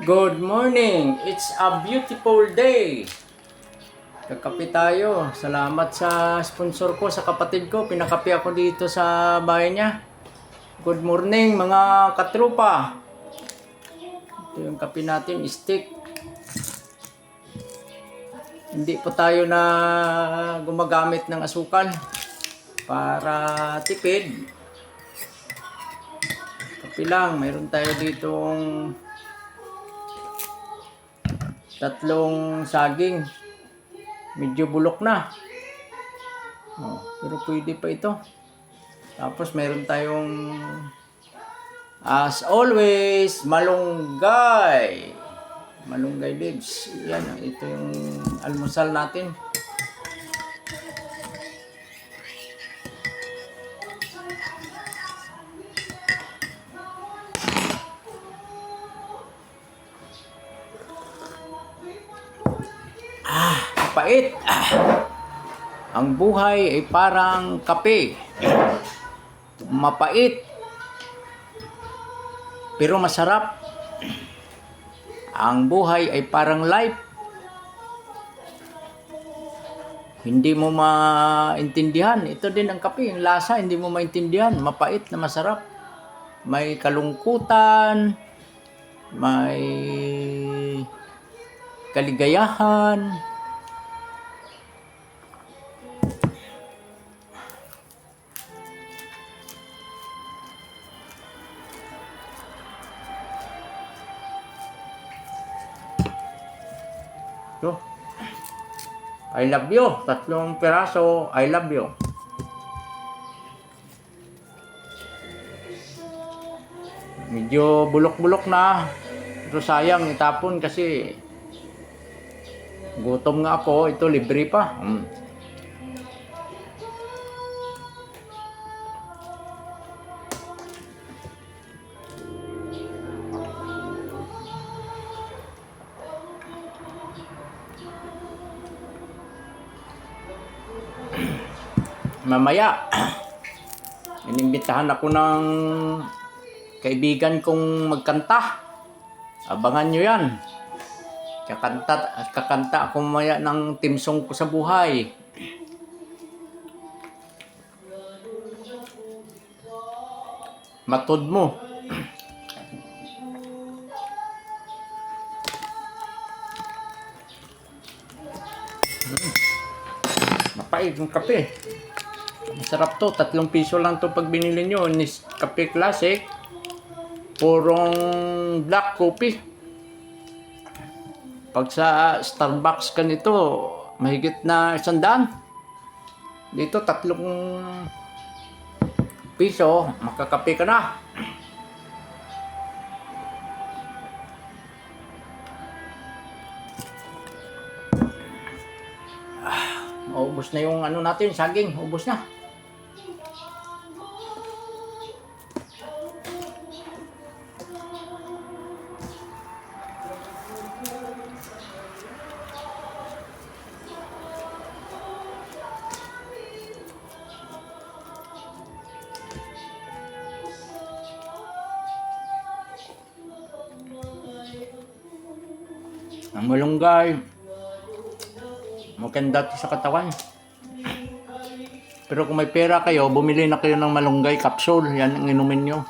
Good morning! It's a beautiful day! Kakape tayo. Salamat sa sponsor ko, sa kapatid ko. Pinakape ako dito sa bahay niya. Good morning mga katrupa! Ito yung kape natin, stick. Hindi po tayo na gumagamit ng asukal para tipid. Kape lang. Mayroon tayo ditong tatlong saging. Medyo bulok na. Pero pwede pa ito. Tapos meron tayong, as always, malunggay. Malunggay leaves. Yan, ito yung almusal natin. Pait. Ang buhay ay parang kape. Mapait. Pero masarap. Ang buhay ay parang life. Hindi mo maintindihan. Ito din ang kape. Yung lasa, hindi mo maintindihan. Mapait na masarap. May kalungkutan. May kaligayahan. Ito. I love you. Tatlong piraso. I love you. Medyo bulok-bulok na. Pero sayang itapon kasi gutom nga ako. Ito libre pa. Mamaya, inimbitahan ako ng kaibigan kong magkanta. Abangan nyo yan. Kakanta ako mamaya ng team song ko sa buhay. Matod mo. Mapait yung kape. Masarap to. 3 piso lang to pag binili nyo. Nescafe Classic. Purong black coffee. Pag sa Starbucks ka nito, mahigit na 100. Dito 3 piso. Makakape ka na. Ubos na yung ano natin, saging. Ubos na. Ang malunggay, maganda sa katawan. Pero kung may pera kayo, bumili na kayo ng malunggay capsule. Yan ang inumin nyo.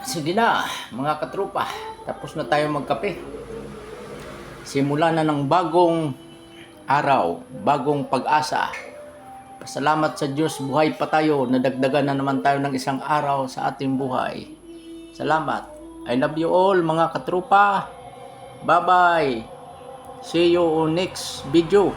Sige na, mga katrupa. Tapos na tayo magkape. Simula na ng bagong araw, bagong pag-asa. Pasalamat sa Diyos, buhay pa tayo. Nadagdagan na naman tayo ng isang araw sa ating buhay. Salamat. I love you all, mga katrupa. Bye-bye. See you on next video.